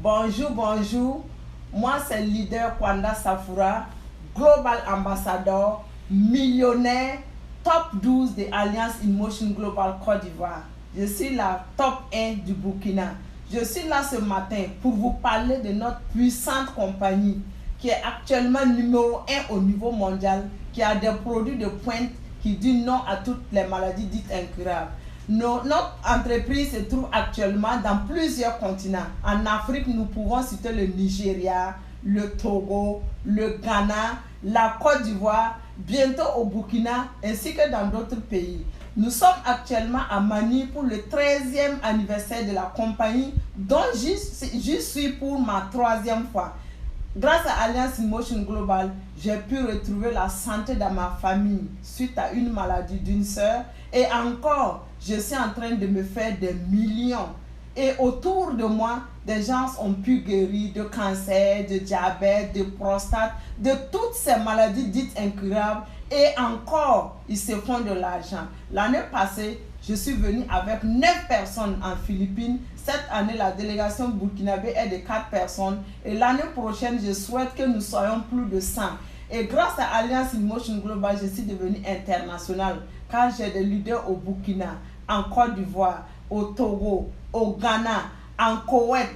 Bonjour, bonjour. Moi, c'est le leader Kwanda Safura, Global Ambassador, millionnaire, top 12 de Alliance in Motion Global Côte d'Ivoire. Je suis la top 1 du Burkina. Je suis là ce matin pour vous parler de notre puissante compagnie qui est actuellement numéro 1 au niveau mondial, qui a des produits de pointe qui disent non à toutes les maladies dites incurables. Notre entreprise se trouve actuellement dans plusieurs continents. En Afrique, nous pouvons citer le Nigeria, le Togo, le Ghana, la Côte d'Ivoire, bientôt au Burkina, ainsi que dans d'autres pays. Nous sommes actuellement à Manille pour le 13e anniversaire de la compagnie, dont je suis pour ma 3e fois. Grâce à Alliance in Motion Global, j'ai pu retrouver la santé dans ma famille suite à une maladie d'une sœur. Et encore, je suis en train de me faire des millions. Et autour de moi, des gens ont pu guérir de cancer, de diabète, de prostate, de toutes ces maladies dites incurables. Et encore, ils se font de l'argent. L'année passée, je suis venu avec 9 personnes en Philippines. Cette année, la délégation burkinabé est de 4 personnes. Et l'année prochaine, je souhaite que nous soyons plus de 100. Et grâce à Alliance in Motion Global, je suis devenu international. Car j'ai des leaders au Burkina, en Côte d'Ivoire, au Togo, au Ghana, en Koweït.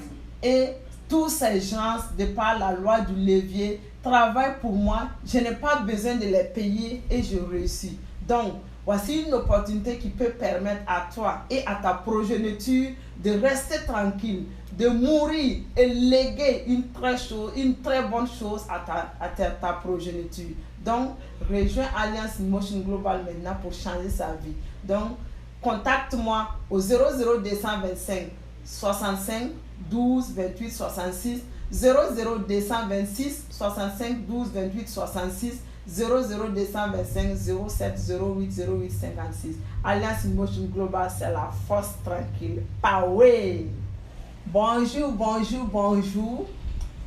Et tous ces gens, de par la loi du levier, travaillent pour moi. Je n'ai pas besoin de les payer et je réussis. Donc, voici une opportunité qui peut permettre à toi et à ta progéniture de rester tranquille, de mourir et léguer une très bonne chose à ta progéniture. Donc, rejoins Alliance in Motion Global maintenant pour changer sa vie. Donc, contacte-moi au 00225 65 12 28 66 00226 65 12 28 66 00225 07 08 08 56. Alliance in Motion Global, c'est la force tranquille. Power! Bonjour, bonjour, bonjour.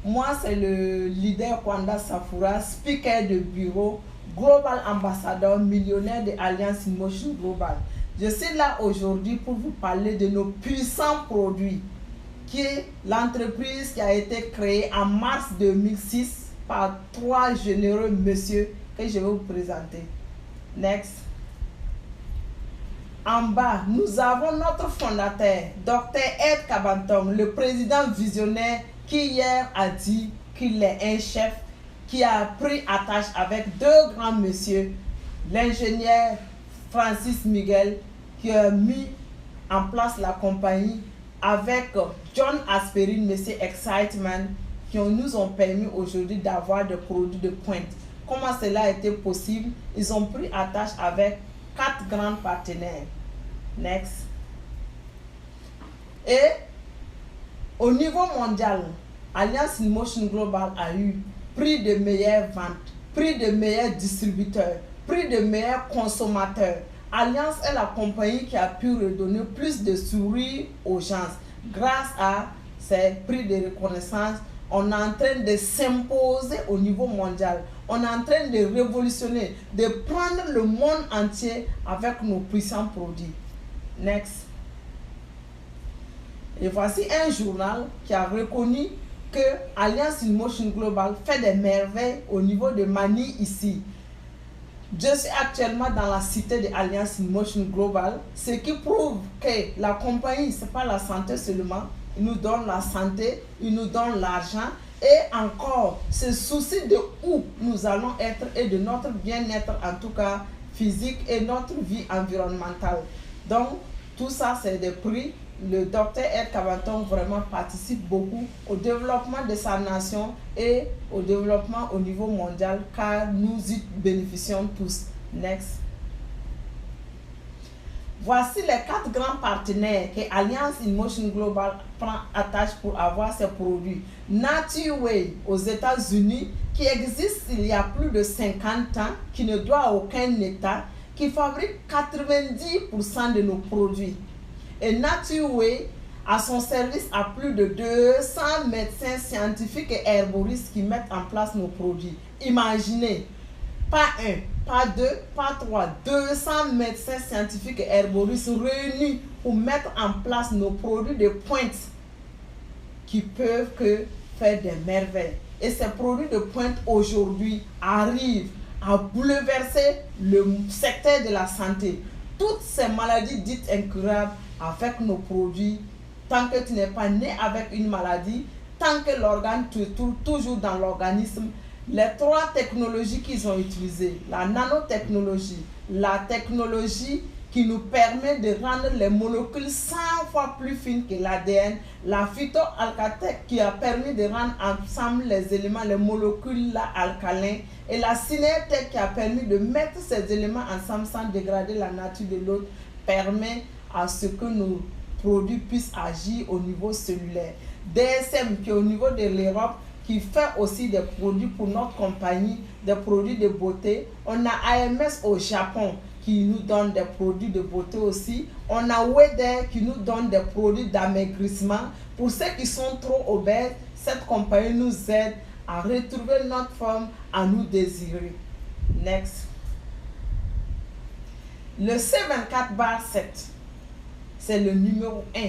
Moi, c'est le leader Kwanda Safura, speaker de bureau, Global Ambassador, millionnaire de Alliance in Motion Global. Je suis là aujourd'hui pour vous parler de nos puissants produits, qui est l'entreprise qui a été créée en mars 2006 par 3 généreux messieurs que je vais vous présenter. Next. En bas, nous avons notre fondateur, Dr Ed Kabantong, le président visionnaire qui hier a dit qu'il est un chef qui a pris attache avec 2 grands messieurs, l'ingénieur Francis Miguel qui a mis en place la compagnie avec John Aspirine, Monsieur Excitement, qui nous ont permis aujourd'hui d'avoir des produits de pointe. Comment cela a été possible? Ils ont pris attache avec 4 grands partenaires. Next. Et au niveau mondial, Alliance in Motion Global a eu prix de meilleure vente, prix de meilleur distributeur, prix de meilleur consommateur. Alliance est la compagnie qui a pu redonner plus de sourires aux gens. Grâce à ces prix de reconnaissance, on est en train de s'imposer au niveau mondial. On est en train de révolutionner, de prendre le monde entier avec nos puissants produits. Next. Et voici un journal qui a reconnu que Alliance in Motion Global fait des merveilles au niveau de Manille ici. Je suis actuellement dans la cité de Alliance in Motion Global, ce qui prouve que la compagnie, ce n'est pas la santé seulement. Il nous donne la santé, il nous donne l'argent et encore ce souci de où nous allons être et de notre bien-être, en tout cas physique, et notre vie environnementale. Donc tout ça c'est des prix. Le docteur Ed Kabantong vraiment participe beaucoup au développement de sa nation et au développement au niveau mondial, car nous y bénéficions tous. Next. Voici les 4 grands partenaires que Alliance in Motion Global prend attache pour avoir ses produits. Natureway aux États-Unis, qui existe il y a plus de 50 ans, qui ne doit à aucun État, qui fabrique 90% de nos produits. Et Natureway a son service à plus de 200 médecins scientifiques et herboristes qui mettent en place nos produits. Imaginez, pas 1, pas 2, pas 3, 200 médecins scientifiques et herboristes réunis pour mettre en place nos produits de pointe qui peuvent que faire des merveilles. Et ces produits de pointe aujourd'hui arrivent à bouleverser le secteur de la santé. Toutes ces maladies dites incurables avec nos produits, tant que tu n'es pas né avec une maladie, tant que l'organe te trouve toujours dans l'organisme, les 3 technologies qu'ils ont utilisées, la nanotechnologie, la technologie qui nous permet de rendre les molécules 100 fois plus fines que l'ADN, la phytoalcatech qui a permis de rendre ensemble les éléments, les molécules là, alcalins, et la synertech qui a permis de mettre ces éléments ensemble sans dégrader la nature de l'autre, permet à ce que nos produits puissent agir au niveau cellulaire. DSM qui est au niveau de l'Europe, qui fait aussi des produits pour notre compagnie, des produits de beauté. On a AMS au Japon qui nous donne des produits de beauté aussi. On a Weder qui nous donne des produits d'amaigrissement. Pour ceux qui sont trop obèses, cette compagnie nous aide à retrouver notre forme, à nous désirer. Next. Le C24/7, c'est le numéro 1,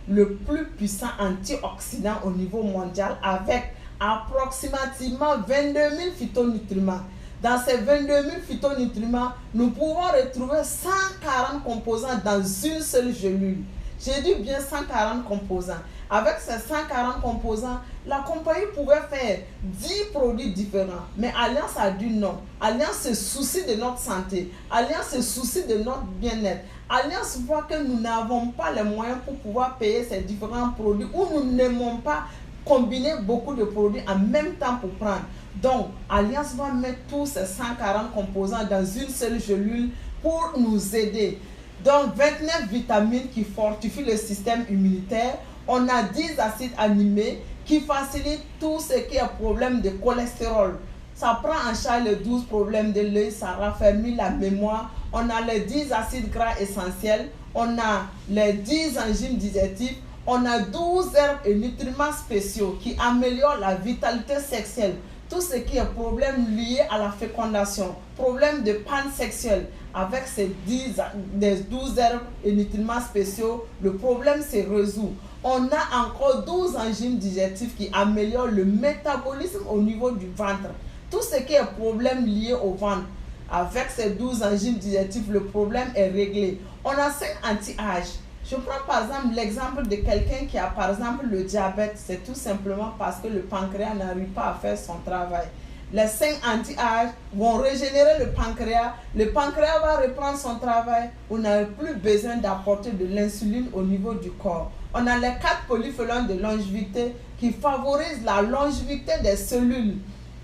le plus puissant antioxydant au niveau mondial avec approximativement 22 000 phytonutriments. Dans ces 22 000 phytonutriments, nous pouvons retrouver 140 composants dans une seule gélule. J'ai dit bien 140 composants. Avec ces 140 composants, la compagnie pouvait faire 10 produits différents. Mais Alliance a dit non. Alliance se soucie de notre santé. Alliance se soucie de notre bien-être. Alliance voit que nous n'avons pas les moyens pour pouvoir payer ces différents produits ou nous n'aimons pas combiner beaucoup de produits en même temps pour prendre. Donc, Alliance va mettre tous ces 140 composants dans une seule gélule pour nous aider. Donc, 29 vitamines qui fortifient le système immunitaire. On a 10 acides aminés qui facilitent tout ce qui est problème de cholestérol. Ça prend en charge les 12 problèmes de l'œil, ça raffermit la mémoire. On a les 10 acides gras essentiels. On a les 10 enzymes digestives. On a 12 herbes et nutriments spéciaux qui améliorent la vitalité sexuelle. Tout ce qui est problème lié à la fécondation, problème de panne sexuelle, avec ces 12 herbes et nutriments spéciaux, le problème se résout. On a encore 12 enzymes digestives qui améliorent le métabolisme au niveau du ventre. Tout ce qui est problème lié au ventre, avec ces 12 enzymes digestives, le problème est réglé. On a 5 anti-âges. Je prends par exemple l'exemple de quelqu'un qui a par exemple le diabète. C'est tout simplement parce que le pancréas n'arrive pas à faire son travail. Les 5 anti-âges vont régénérer le pancréas. Le pancréas va reprendre son travail. On n'a plus besoin d'apporter de l'insuline au niveau du corps. On a les 4 polyphénols de longévité qui favorisent la longévité des cellules.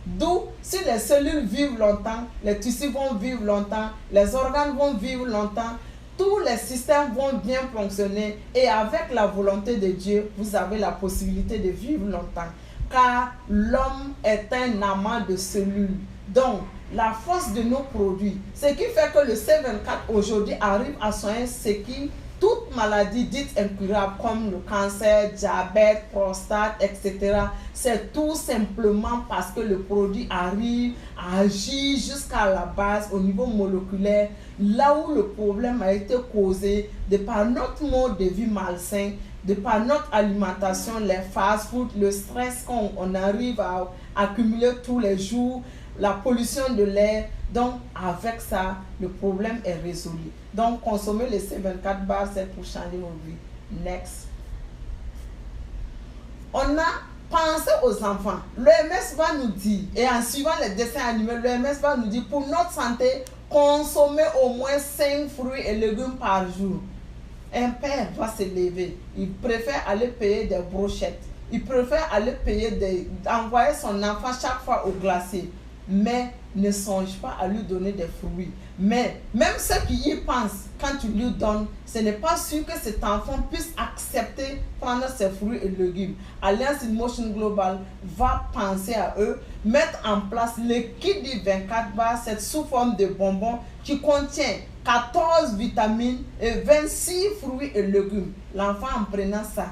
D'où, si les cellules vivent longtemps, les tissus vont vivre longtemps, les organes vont vivre longtemps, tous les systèmes vont bien fonctionner et avec la volonté de Dieu, vous avez la possibilité de vivre longtemps. Car l'homme est un amas de cellules. Donc, la force de nos produits, ce qui fait que le C24 aujourd'hui arrive à soigner ce qui, toute maladie dite incurable comme le cancer, diabète, prostate, etc. C'est tout simplement parce que le produit arrive à agir jusqu'à la base au niveau moléculaire, là où le problème a été causé de par notre mode de vie malsain, de par notre alimentation, les fast-food, le stress qu'on arrive à accumuler tous les jours, la pollution de l'air. Donc, avec ça, le problème est résolu. Donc, consommer le C24/7 pour changer nos vies. Next. On a pensé aux enfants. L'OMS va nous dire, et en suivant les dessins animés, l'OMS va nous dire, pour notre santé, consommer au moins 5 fruits et légumes par jour. Un père va se lever. Il préfère aller payer des brochettes. Il préfère aller envoyer son enfant chaque fois au glacier. Mais ne songe pas à lui donner des fruits. Mais même ceux qui y pensent, quand tu lui donnes, ce n'est pas sûr que cet enfant puisse accepter prendre ses fruits et légumes. Alliance in Motion Global va penser à eux, mettre en place le kit du 24/7 sous forme de bonbons qui contient 14 vitamines et 26 fruits et légumes. L'enfant en prenant ça,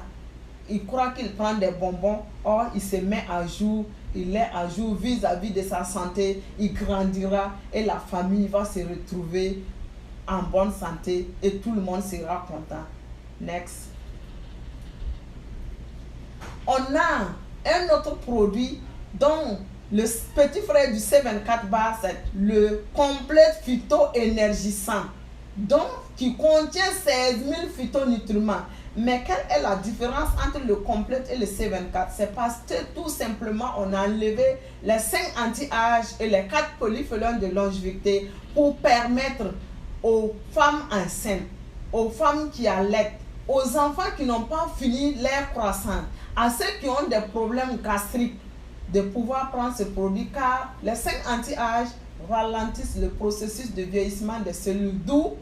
il croit qu'il prend des bonbons, or il se met à jour, il est à jour vis-à-vis de sa santé, il grandira et la famille va se retrouver en bonne santé et tout le monde sera content. Next. On a un autre produit dont le petit frère du C24 bar, c'est le complète phyto-énergisant, donc qui contient 16 000 phytonutriments. Mais quelle est la différence entre le complète et le C24? C'est parce que tout simplement on a enlevé les 5 anti-âge et les 4 polyphénols de longévité pour permettre aux femmes enceintes, aux femmes qui allaitent, aux enfants qui n'ont pas fini leur croissance, à ceux qui ont des problèmes gastriques, de pouvoir prendre ce produit, car les 5 anti-âge ralentissent le processus de vieillissement des cellules, d'où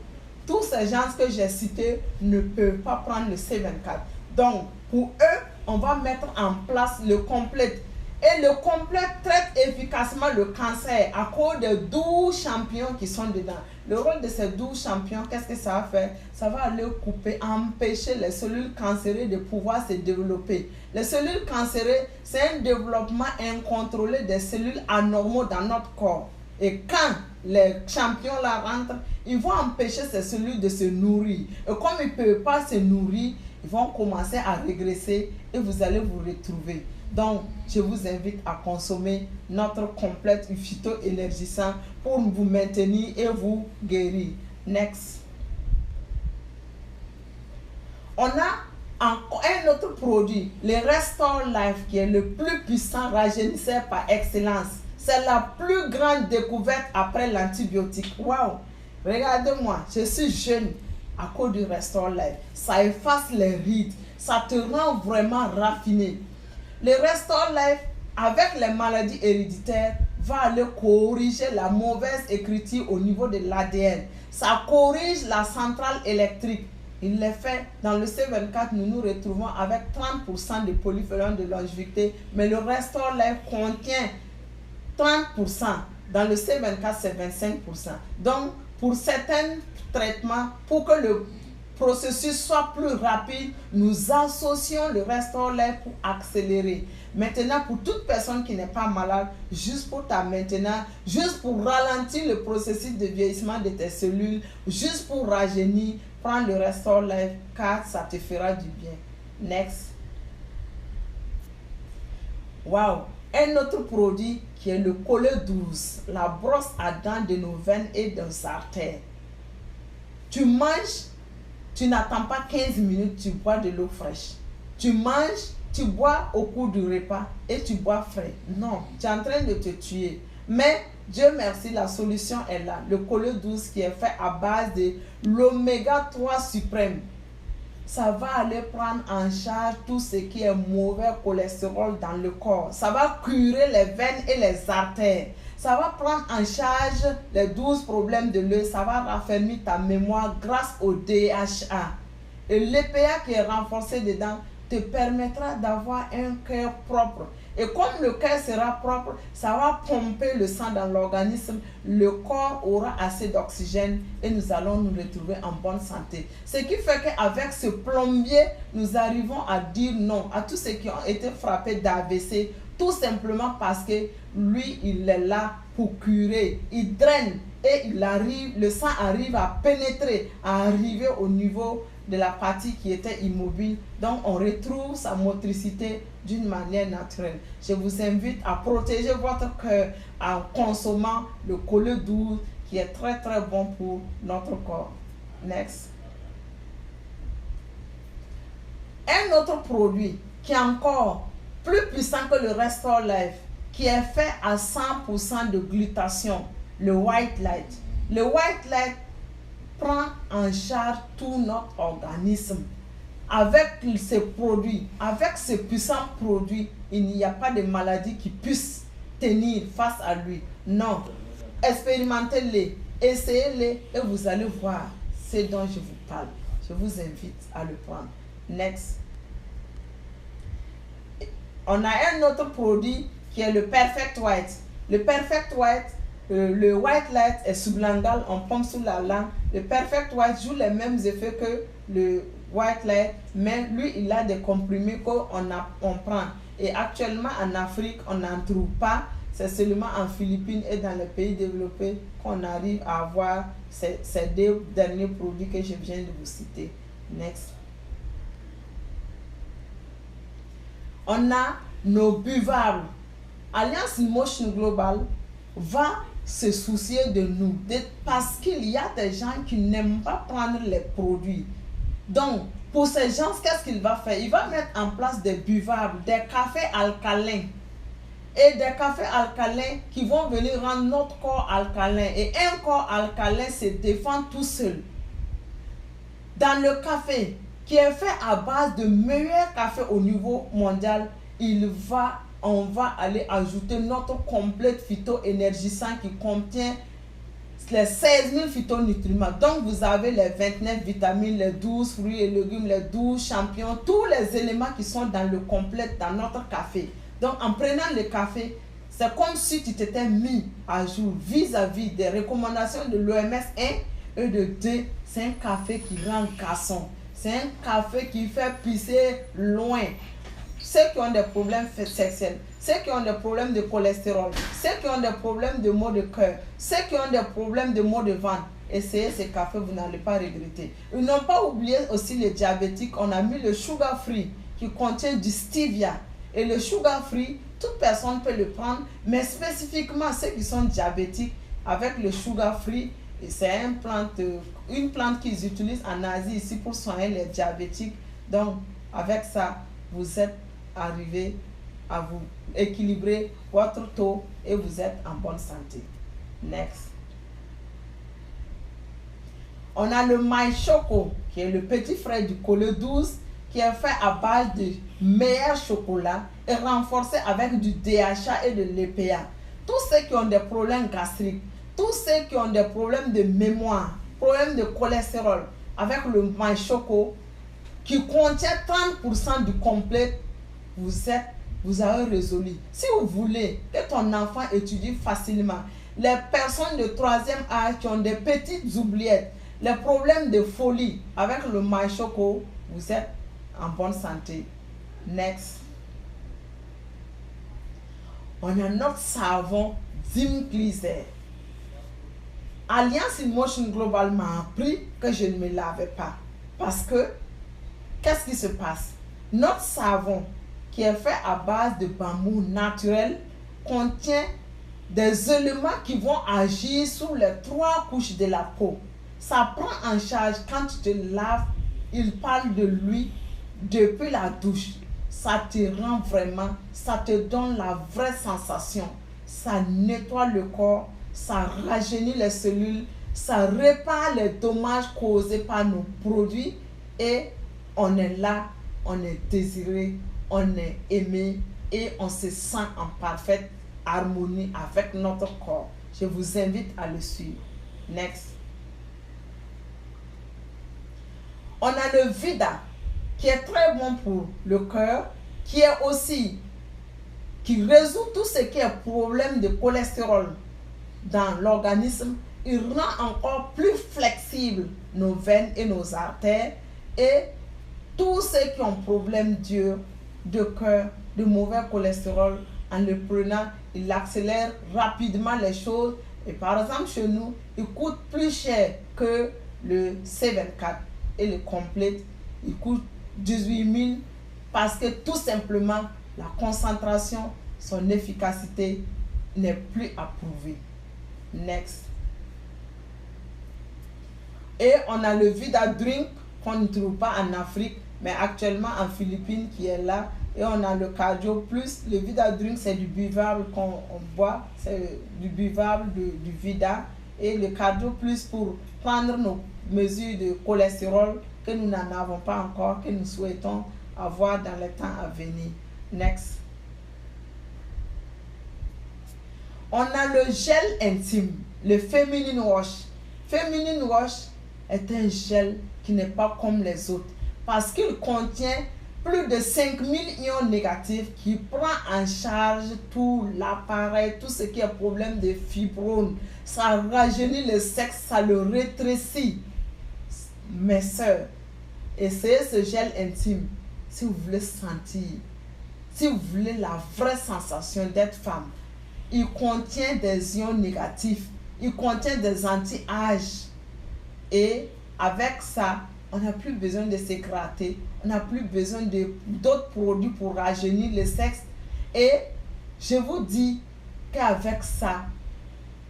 tous ces gens que j'ai cités ne peuvent pas prendre le C24. Donc, pour eux, on va mettre en place le complète. Et le complète traite efficacement le cancer à cause de 12 champignons qui sont dedans. Le rôle de ces 12 champignons, qu'est-ce que ça va faire? Ça va aller couper, empêcher les cellules cancéreuses de pouvoir se développer. Les cellules cancéreuses, c'est un développement incontrôlé des cellules anormaux dans notre corps. Et quand les champignons là rentrent, ils vont empêcher ces cellules de se nourrir. Et comme ils ne peuvent pas se nourrir, ils vont commencer à régresser et vous allez vous retrouver. Donc, je vous invite à consommer notre complète phyto-énergisant pour vous maintenir et vous guérir. Next. On a un autre produit, le Restore Life, qui est le plus puissant rajeunisseur par excellence. C'est la plus grande découverte après l'antibiotique. Waouh! Regardez-moi, je suis jeune à cause du Restore Life. Ça efface les rides, ça te rend vraiment raffiné. Le Restore Life, avec les maladies héréditaires, va aller corriger la mauvaise écriture au niveau de l'ADN. Ça corrige la centrale électrique. Il les fait dans le C24, nous nous retrouvons avec 30% de polyphénol de longévité, mais le Restore Life contient 30%. Dans le C24, c'est 25%. Donc, pour certains traitements, pour que le processus soit plus rapide, nous associons le Restore Life pour accélérer. Maintenant, pour toute personne qui n'est pas malade, juste pour ta maintenance, juste pour ralentir le processus de vieillissement de tes cellules, juste pour rajeunir, prends le Restore Life car ça te fera du bien. Next. Wow! Un autre produit qui est le collet 12, la brosse à dents de nos veines et de nos artères. Tu manges, tu n'attends pas 15 minutes, tu bois de l'eau fraîche. Tu manges, tu bois au cours du repas et tu bois frais. Non, tu es en train de te tuer. Mais Dieu merci, la solution est là. Le collet 12 qui est fait à base de l'oméga 3 suprême. Ça va aller prendre en charge tout ce qui est mauvais cholestérol dans le corps. Ça va curer les veines et les artères. Ça va prendre en charge les 12 problèmes de l'œil. Ça va raffermir ta mémoire grâce au DHA. Et l'EPA qui est renforcé dedans te permettra d'avoir un cœur propre. Et comme le cœur sera propre, ça va pomper le sang dans l'organisme. Le corps aura assez d'oxygène et nous allons nous retrouver en bonne santé. Ce qui fait qu'avec ce plombier, nous arrivons à dire non à tous ceux qui ont été frappés d'AVC, tout simplement parce que lui, il est là pour curer. Il draine et le sang arrive à pénétrer, à arriver au niveau de la partie qui était immobile. Donc, on retrouve sa motricité d'une manière naturelle. Je vous invite à protéger votre cœur en consommant le collet 12 qui est très très bon pour notre corps. Next. Un autre produit qui est encore plus puissant que le Restore Life, qui est fait à 100% de glutathion, le White Light. Le White Light prend en charge tout notre organisme. Avec ces produits, avec ces puissants produits, il n'y a pas de maladie qui puisse tenir face à lui. Non, expérimentez-les, essayez-les et vous allez voir ce dont je vous parle. Je vous invite à le prendre. Next. On a un autre produit qui est le Perfect White. Le Perfect White, le White Light est sublingual, on pompe sous la langue. Le Perfect White joue les mêmes effets que le White Light, mais lui, il a des comprimés qu'on prend. Et actuellement, en Afrique, on n'en trouve pas. C'est seulement en Philippines et dans les pays développés qu'on arrive à avoir ces deux derniers produits que je viens de vous citer. Next. On a nos buvables. Alliance in Motion Global va se soucier de nous parce qu'il y a des gens qui n'aiment pas prendre les produits. Donc, pour ces gens, qu'est-ce qu'il va faire? Il va mettre en place des buvables, des cafés alcalins. Et des cafés alcalins qui vont venir rendre notre corps alcalin. Et un corps alcalin se défend tout seul. Dans le café, qui est fait à base de meilleurs cafés au niveau mondial, on va aller ajouter notre complète phyto-énergisant qui contient les 16 000 phytonutriments. Donc, vous avez les 29 vitamines, les 12 fruits et légumes, les 12 champignons, tous les éléments qui sont dans le complet dans notre café. Donc, en prenant le café, c'est comme si tu t'étais mis à jour vis-à-vis des recommandations de l'OMS 1 et de 2. C'est un café qui rend garçon. C'est un café qui fait pisser loin. Ceux qui ont des problèmes sexuels, ceux qui ont des problèmes de cholestérol, ceux qui ont des problèmes de maux de cœur, ceux qui ont des problèmes de maux de ventre, essayez ce café, vous n'allez pas regretter. Ils n'ont pas oublié aussi les diabétiques. On a mis le sugar free qui contient du stevia. Et le sugar free, toute personne peut le prendre, mais spécifiquement ceux qui sont diabétiques, avec le sugar free, c'est une plante qu'ils utilisent en Asie ici pour soigner les diabétiques. Donc, avec ça, vous êtes arrivé à vous équilibrer votre taux et vous êtes en bonne santé. Next. On a le MyChoco, qui est le petit frère du Colé 12, qui est fait à base de meilleur chocolat et renforcé avec du DHA et de l'EPA. Tous ceux qui ont des problèmes gastriques, tous ceux qui ont des problèmes de mémoire, problèmes de cholestérol, avec le MyChoco, qui contient 30% du complet, vous avez résolu. Si vous voulez que ton enfant étudie facilement, les personnes de 3e âge qui ont des petites oubliettes, les problèmes de folie, avec le MyChoco, vous êtes en bonne santé. Next. On a notre savon Zymcleaser. Alliance in Motion Global m'a appris que je ne me lavais pas. Parce que, qu'est-ce qui se passe? Notre savon, qui est fait à base de bambou naturel, contient des éléments qui vont agir sur les 3 couches de la peau. Ça prend en charge quand tu te laves, il parle de lui depuis la douche. Ça te rend vraiment, ça te donne la vraie sensation. Ça nettoie le corps, ça rajeunit les cellules, ça répare les dommages causés par nos produits et on est là, on est désiré, on est aimé et on se sent en parfaite harmonie avec notre corps. Je vous invite à le suivre. Next. On a le Vida, qui est très bon pour le cœur, qui résout tout ce qui est problème de cholestérol dans l'organisme. Il rend encore plus flexible nos veines et nos artères. Et tous ceux qui ont problème de cœur, de mauvais cholestérol, en le prenant, il accélère rapidement les choses. Et par exemple, chez nous, il coûte plus cher que le C24. Et le complet, il coûte 18 000 parce que tout simplement, la concentration, son efficacité n'est plus approuvée. Next. Et on a le Vida Drink qu'on ne trouve pas en Afrique, mais actuellement en Philippines qui est là. Et on a le Cardio Plus. Le Vida Drink, c'est du buvable qu'on boit. C'est du buvable du Vida. Et le Cardio Plus pour prendre nos mesures de cholestérol que nous n'en avons pas encore, que nous souhaitons avoir dans les temps à venir. Next. On a le gel intime, le Feminine Wash. Feminine Wash est un gel qui n'est pas comme les autres parce qu'il contient plus de 5000 ions négatifs qui prend en charge tout l'appareil, tout ce qui est problème de fibromes. Ça rajeunit le sexe, ça le rétrécit. Mes soeurs, essayez ce gel intime si vous voulez sentir, si vous voulez la vraie sensation d'être femme. Il contient des ions négatifs, il contient des anti-âges et avec ça, On n'a plus besoin de se gratter. On n'a plus besoin d'autres produits pour rajeunir le sexe. Et je vous dis qu'avec ça,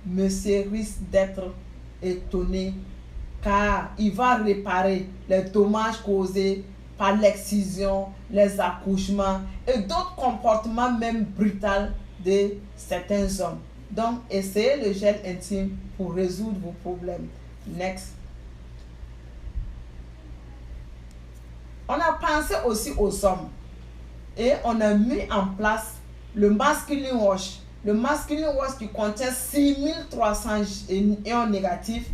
monsieur risque d'être étonné car il va réparer les dommages causés par l'excision, les accouchements et d'autres comportements même brutaux de certains hommes. Donc, essayez le gel intime pour résoudre vos problèmes. Next. On a pensé aussi aux hommes et on a mis en place le masculine wash. Le masculine wash qui contient 6300 ions négatifs.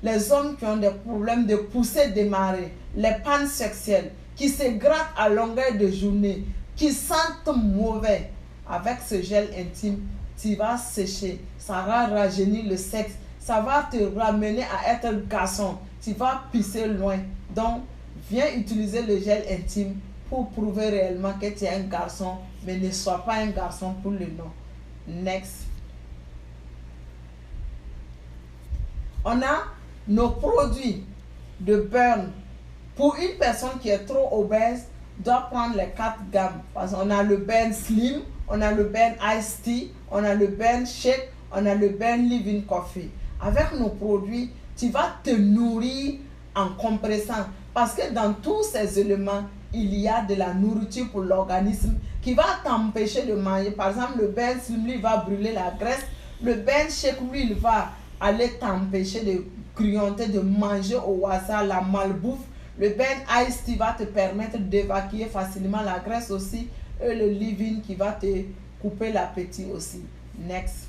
Les hommes qui ont des problèmes de poussée démarrée, les pannes sexuelles, qui se grattent à longueur de journée, qui sentent mauvais. Avec ce gel intime, tu vas sécher, ça va rajeunir le sexe, ça va te ramener à être garçon, tu vas pisser loin. Donc, viens utiliser le gel intime pour prouver réellement que tu es un garçon, mais ne sois pas un garçon pour le nom. Next. On a nos produits de burn. Pour une personne qui est trop obèse, doit prendre les 4 gammes. Parce qu'on a le burn slim, on a le burn iced tea, on a le burn shake, on a le burn living coffee. Avec nos produits, tu vas te nourrir en compressant. Parce que dans tous ces éléments, il y a de la nourriture pour l'organisme qui va t'empêcher de manger. Par exemple, le burn slim, lui, va brûler la graisse. Le burn shake, lui, il va aller t'empêcher de grignoter, de manger au hasard la malbouffe. Le burn ice tea va te permettre d'évacuer facilement la graisse aussi. Et le living qui va te couper l'appétit aussi. Next.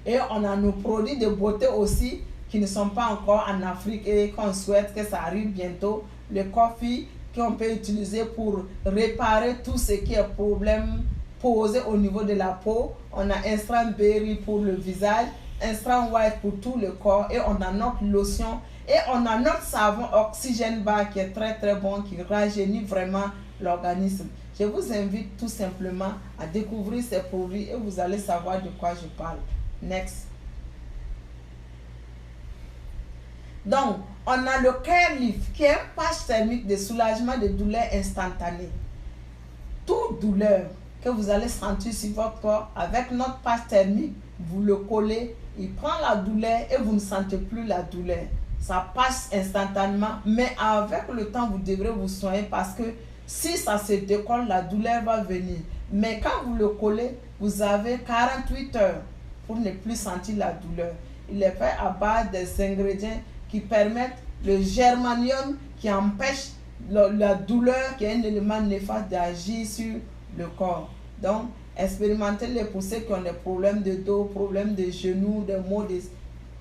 Et on a nos produits de beauté aussi qui ne sont pas encore en Afrique et qu'on souhaite que ça arrive bientôt. Le coffee qu'on peut utiliser pour réparer tout ce qui est problème posé au niveau de la peau. On a Instant Berry pour le visage, Instant White pour tout le corps et on a notre lotion et on a notre savon Oxygène Bar qui est très très bon, qui rajeunit vraiment l'organisme. Je vous invite tout simplement à découvrir ces produits et vous allez savoir de quoi je parle. Next. Donc, on a le Care Lift qui est un patch thermique de soulagement de douleur instantanée. Toute douleur que vous allez sentir sur votre corps, avec notre patch thermique, vous le collez, il prend la douleur et vous ne sentez plus la douleur. Ça passe instantanément, mais avec le temps, vous devrez vous soigner parce que si ça se décolle, la douleur va venir. Mais quand vous le collez, vous avez 48 heures pour ne plus sentir la douleur. Il est fait à base des ingrédients qui permettent le germanium qui empêche la douleur, qui est un élément néfaste d'agir sur le corps. Donc, expérimentez-les pour ceux qui ont des problèmes de dos, problèmes de genoux, des maux, des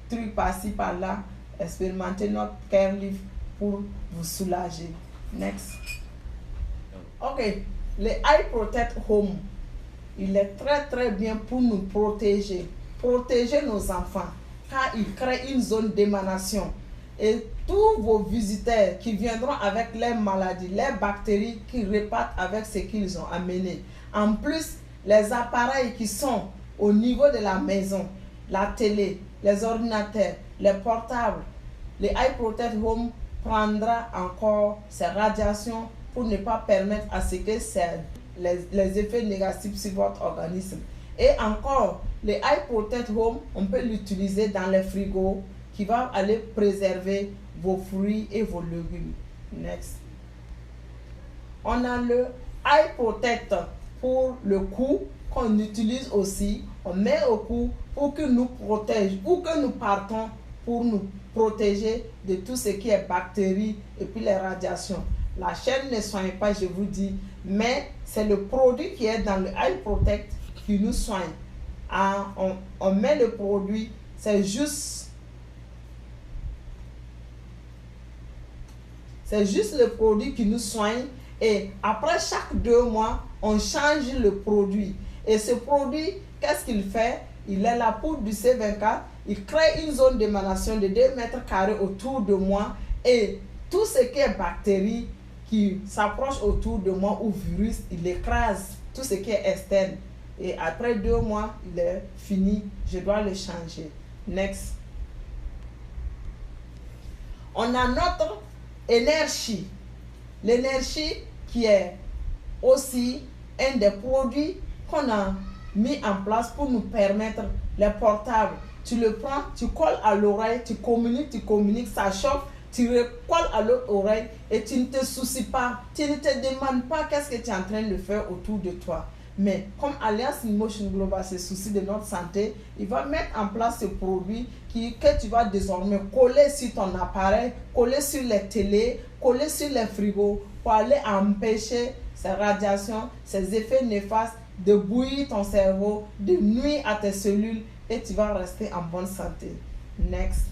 trucs par-ci, par-là. Expérimentez notre Care Lift pour vous soulager. Next. Ok, le Eye Protect Home. Il est très très bien pour nous protéger. Protéger nos enfants. Car il crée une zone d'émanation. Et tous vos visiteurs qui viendront avec leurs maladies, les bactéries qui repartent avec ce qu'ils ont amené. En plus, les appareils qui sont au niveau de la maison, la télé, les ordinateurs, les portables, le Eye Protect Home prendra encore ces radiations pour ne pas permettre à ce que les effets négatifs sur votre organisme. Et encore, le Eye Protect Home, on peut l'utiliser dans les frigos qui va aller préserver vos fruits et vos légumes. Next. On a le Eye Protect pour le cou qu'on utilise aussi. On met au cou pour que nous protège ou que nous partons pour nous protéger de tout ce qui est bactéries et puis les radiations. La chaîne ne soigne pas, je vous dis, mais c'est le produit qui est dans le Eye Protect qui nous soigne. On met le produit, c'est juste le produit qui nous soigne et après chaque 2 mois, on change le produit. Et ce produit, qu'est-ce qu'il fait? Il est là pour du C24, il crée une zone d'émanation de 2 mètres carrés autour de moi et tout ce qui est bactéries qui s'approche autour de moi ou virus, il écrase tout ce qui est externe. Et après 2 mois, il est fini, je dois le changer. Next. On a notre énergie. L'énergie qui est aussi un des produits qu'on a mis en place pour nous permettre les portables. Tu le prends, tu colles à l'oreille, tu communiques, ça chauffe, tu colles à l'autre oreille et tu ne te soucies pas, tu ne te demandes pas qu'est-ce que tu es en train de faire autour de toi. Mais comme Alliance InMotion Global se soucie de notre santé, il va mettre en place ce produit que tu vas désormais coller sur ton appareil, coller sur les télés, coller sur les frigos pour aller empêcher ces radiations, ces effets néfastes de bouillir ton cerveau, de nuire à tes cellules et tu vas rester en bonne santé. Next.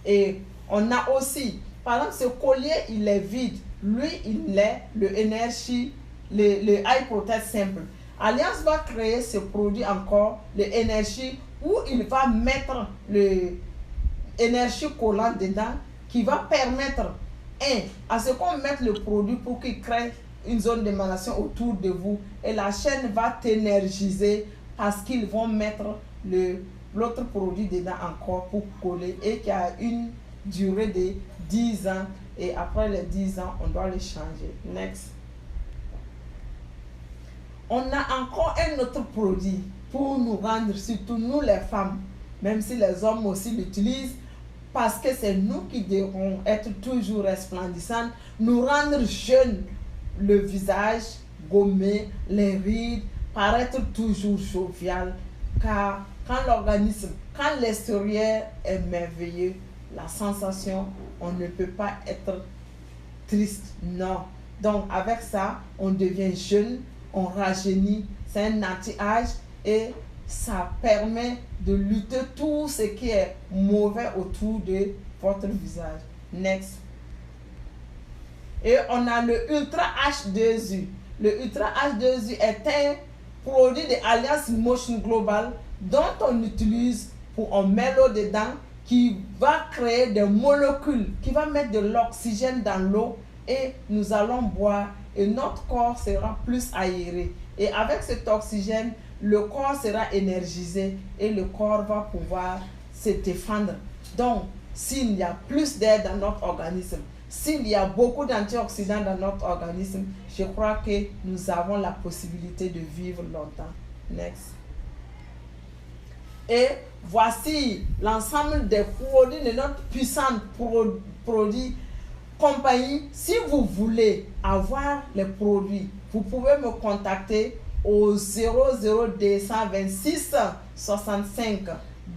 Et on a aussi, par exemple, ce collier, il est vide. Lui, il est le énergie, le Eye Protect Simple. Alliance va créer ce produit encore, l'énergie, où il va mettre l'énergie collante dedans, qui va permettre, à ce qu'on mette le produit pour qu'il crée une zone d'émanation autour de vous. Et la chaîne va t'énergiser parce qu'ils vont mettre l'autre produit dedans encore pour coller et qui a une durée de 10 ans. Et après les 10 ans, on doit le changer. Next. On a encore un autre produit pour nous rendre, surtout nous les femmes, même si les hommes aussi l'utilisent, parce que c'est nous qui devrons être toujours resplendissantes, nous rendre jeunes, le visage gommé, les rides, paraître toujours jovial, car quand l'extérieur est merveilleux, la sensation, on ne peut pas être triste, non. Donc avec ça, on devient jeune, on rajeunit, c'est un anti-âge et ça permet de lutter tout ce qui est mauvais autour de votre visage. Next. Et on a le Ultra H2U. Le Ultra H2U est un produit de Alliance InMotion Global dont on utilise pour on met l'eau dedans, qui va créer des molécules, qui va mettre de l'oxygène dans l'eau et nous allons boire et notre corps sera plus aéré. Et avec cet oxygène, le corps sera énergisé et le corps va pouvoir se défendre. Donc, s'il y a plus d'air dans notre organisme, s'il y a beaucoup d'antioxydants dans notre organisme, je crois que nous avons la possibilité de vivre longtemps. Next. Et voici l'ensemble des produits de notre puissante produit compagnie. Si vous voulez avoir les produits, vous pouvez me contacter au 00226 65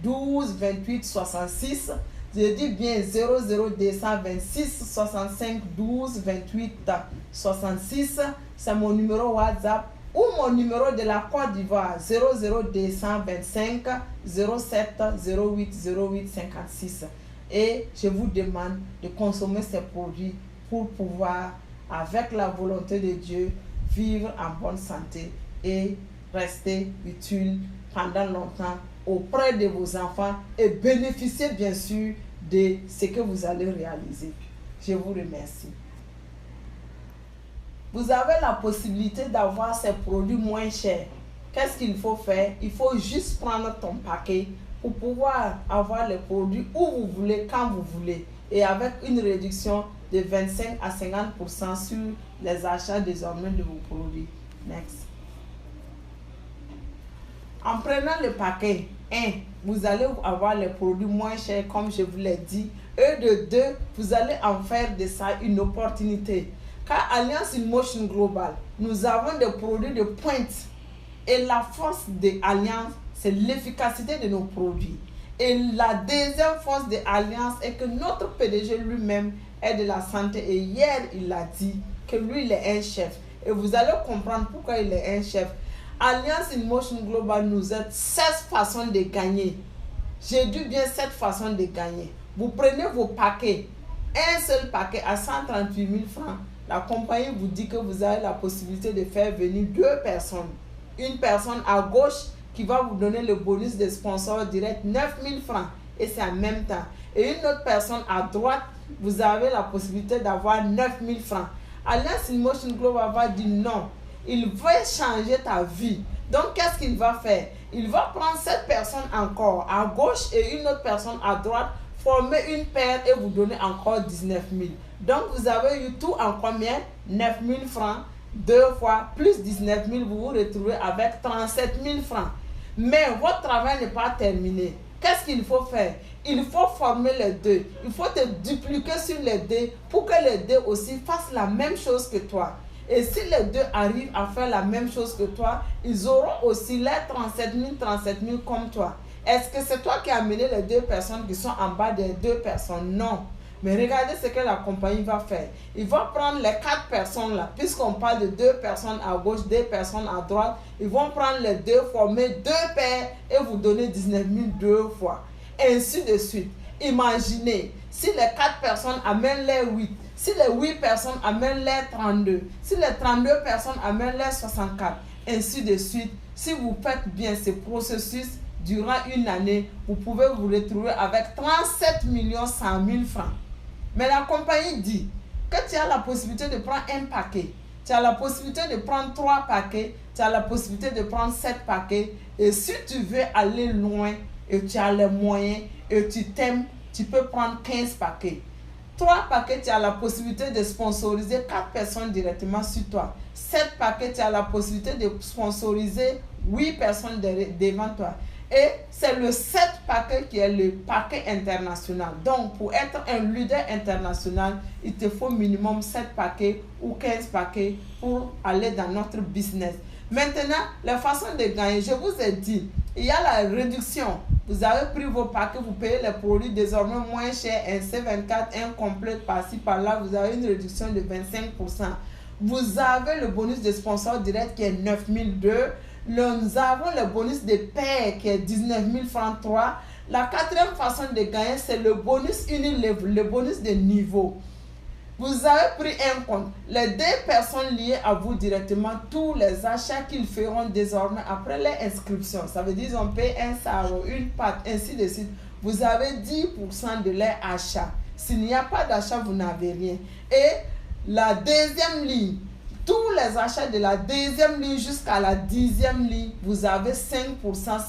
12 28 66. Je dis bien 00226 65 12 28 66. C'est mon numéro WhatsApp ou mon numéro de la Côte d'Ivoire 00225 07 08 08 56. Et je vous demande de consommer ces produits pour pouvoir, avec la volonté de Dieu, vivre en bonne santé et rester utile pendant longtemps auprès de vos enfants et bénéficier bien sûr de ce que vous allez réaliser. Je vous remercie. Vous avez la possibilité d'avoir ces produits moins chers. Qu'est-ce qu'il faut faire? Il faut juste prendre ton paquet pour pouvoir avoir les produits où vous voulez, quand vous voulez, et avec une réduction de 25 à 50% sur les achats désormais de vos produits. Next. En prenant le paquet, vous allez avoir les produits moins chers comme je vous l'ai dit, et de 2, vous allez en faire de ça une opportunité. Car Alliance InMotion Global, nous avons des produits de pointe et la force de Alliance, c'est l'efficacité de nos produits. Et la deuxième force de Alliance est que notre PDG lui-même est de la santé. Et hier, il a dit que lui, il est un chef. Et vous allez comprendre pourquoi il est un chef. Alliance InMotion Global nous aide 16 façons de gagner. J'ai dit bien 7 façons de gagner. Vous prenez vos paquets, un seul paquet à 138 000 francs. La compagnie vous dit que vous avez la possibilité de faire venir 2 personnes. Une personne à gauche qui va vous donner le bonus de sponsor direct 9 000 francs et c'est en même temps. Et une autre personne à droite, vous avez la possibilité d'avoir 9 000 francs. Alliance InMotion Global va dire non, il va changer ta vie. Donc qu'est-ce qu'il va faire? Il va prendre cette personne encore à gauche et une autre personne à droite, former une paire et vous donner encore 19 000. Donc, vous avez eu tout en combien? 9 000 francs, 2 fois, plus 19 000, vous vous retrouvez avec 37 000 francs. Mais votre travail n'est pas terminé. Qu'est-ce qu'il faut faire? Il faut former les deux. Il faut te dupliquer sur les deux pour que les deux aussi fassent la même chose que toi. Et si les deux arrivent à faire la même chose que toi, ils auront aussi les 37 000 comme toi. Est-ce que c'est toi qui as amené les deux personnes qui sont en bas des deux personnes? Non. Mais regardez ce que la compagnie va faire. Il va prendre les 4 personnes là, puisqu'on parle de 2 personnes à gauche, 2 personnes à droite. Ils vont prendre les deux, former 2 paires et vous donner 19 000 2 fois. Ainsi de suite. Imaginez, si les 4 personnes amènent les 8, si les 8 personnes amènent les 32, si les 32 personnes amènent les 64, ainsi de suite. Si vous faites bien ce processus durant une année, vous pouvez vous retrouver avec 37 100 000 francs. Mais la compagnie dit que tu as la possibilité de prendre un paquet, tu as la possibilité de prendre 3 paquets, tu as la possibilité de prendre 7 paquets. Et si tu veux aller loin et tu as les moyens et tu t'aimes, tu peux prendre 15 paquets. 3 paquets, tu as la possibilité de sponsoriser 4 personnes directement sur toi. 7 paquets, tu as la possibilité de sponsoriser 8 personnes devant toi. Et c'est le 7 paquet qui est le paquet international. Donc, pour être un leader international, il te faut minimum 7 paquets ou 15 paquets pour aller dans notre business. Maintenant, la façon de gagner, je vous ai dit, il y a la réduction. Vous avez pris vos paquets, vous payez les produits désormais moins chers, un C24, un complet par-ci, par-là, vous avez une réduction de 25%. Vous avez le bonus de sponsor direct qui est 9 002. Nous avons le bonus de paire qui est 19 000 francs 3. La 4e façon de gagner, c'est le bonus unilevel, le bonus de niveau. Vous avez pris un compte. Les 2 personnes liées à vous directement, tous les achats qu'ils feront désormais après leur inscription. Ça veut dire qu'ils ont payé un sarreau, une pâte, ainsi de suite. Vous avez 10% de leur achat. S'il n'y a pas d'achat, vous n'avez rien. Et la 2e ligne, tous les achats de la 2e ligne jusqu'à la 10e ligne, vous avez 5%, 5%.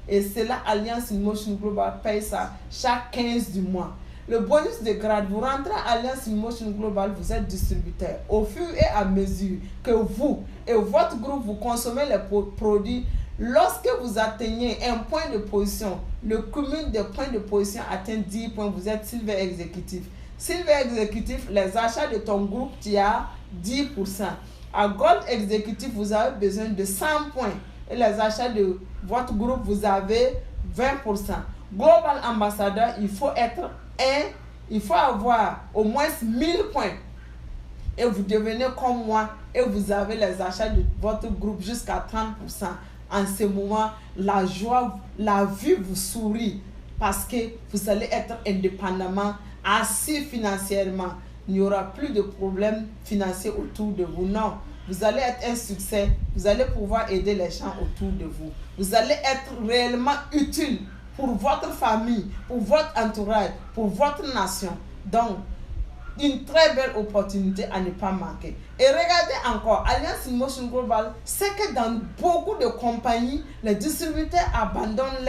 Et c'est là, Alliance InMotion Global paye ça chaque 15 du mois. Le bonus de grade, vous rentrez à Alliance InMotion Global, vous êtes distributeur. Au fur et à mesure que vous et votre groupe, vous consommez les produits, lorsque vous atteignez un point de position, le cumul des points de position atteint 10 points, vous êtes Silver Exécutif. Silver Exécutif, les achats de ton groupe, tu as 10%. À Gold Exécutif, vous avez besoin de 100 points. Et les achats de votre groupe, vous avez 20%. Global Ambassadeur, il faut avoir au moins 1000 points. Et vous devenez comme moi et vous avez les achats de votre groupe jusqu'à 30%. En ce moment, la joie, la vie vous sourit parce que vous allez être indépendamment, assis financièrement. Il n'y aura plus de problèmes financiers autour de vous. Non, vous allez être un succès. Vous allez pouvoir aider les gens autour de vous. Vous allez être réellement utile pour votre famille, pour votre entourage, pour votre nation. Donc, une très belle opportunité à ne pas manquer. Et regardez encore, Alliance InMotion Global, c'est que dans beaucoup de compagnies, les distributeurs abandonnent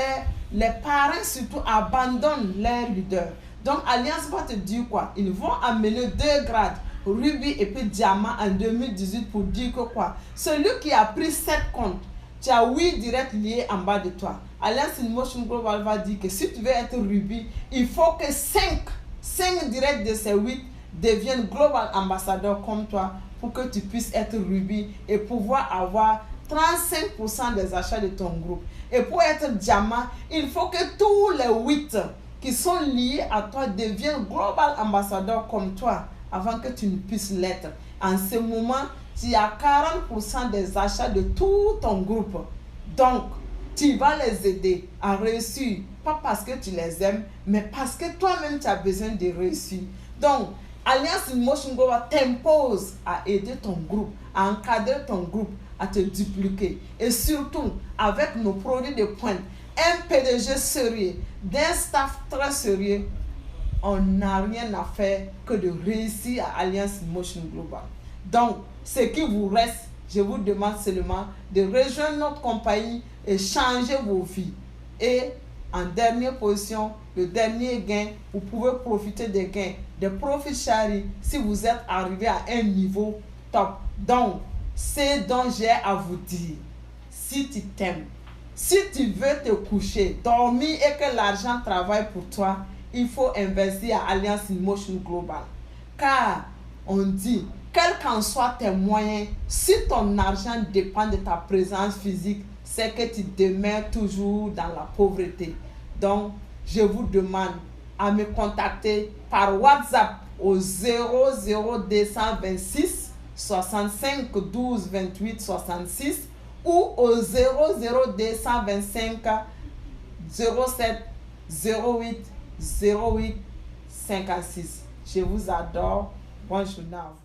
les parents surtout abandonnent leurs leaders. Donc, Alliance va te dire quoi? Ils vont amener 2 grades, Ruby et puis Diamant en 2018 pour dire que quoi? Celui qui a pris 7 comptes, tu as 8 directs liés en bas de toi. Alliance InMotion Global va dire que si tu veux être Ruby, il faut que 5 directs de ces 8 deviennent Global Ambassadeurs comme toi pour que tu puisses être Ruby et pouvoir avoir 35% des achats de ton groupe. Et pour être Diamant, il faut que tous les 8 qui sont liés à toi deviennent Global Ambassadeurs comme toi avant que tu ne puisses l'être. En ce moment, tu as 40% des achats de tout ton groupe. Donc, tu vas les aider à réussir. Pas parce que tu les aimes, mais parce que toi-même, tu as besoin de réussir. Donc, Alliance InMotion Global t'impose à aider ton groupe, à encadrer ton groupe, à te dupliquer. Et surtout, avec nos produits de pointe, un PDG sérieux, d'un staff très sérieux, on n'a rien à faire que de réussir à Alliance InMotion Global. Donc, ce qui vous reste, je vous demande seulement de rejoindre notre compagnie et changer vos vies. Et En dernière position, le dernier gain, vous pouvez profiter des gains, des profit sharing si vous êtes arrivé à un niveau top. Donc, c'est dont j'ai à vous dire. Si tu t'aimes, si tu veux te coucher, dormir et que l'argent travaille pour toi, il faut investir à Alliance in Motion Global. Car on dit, quels qu'en soient tes moyens, si ton argent dépend de ta présence physique, c'est que tu demeures toujours dans la pauvreté. Donc, je vous demande à me contacter par WhatsApp au 00226 65 12 28 66 ou au 00225 07 08 08 56. Je vous adore. Bonne journée à vous.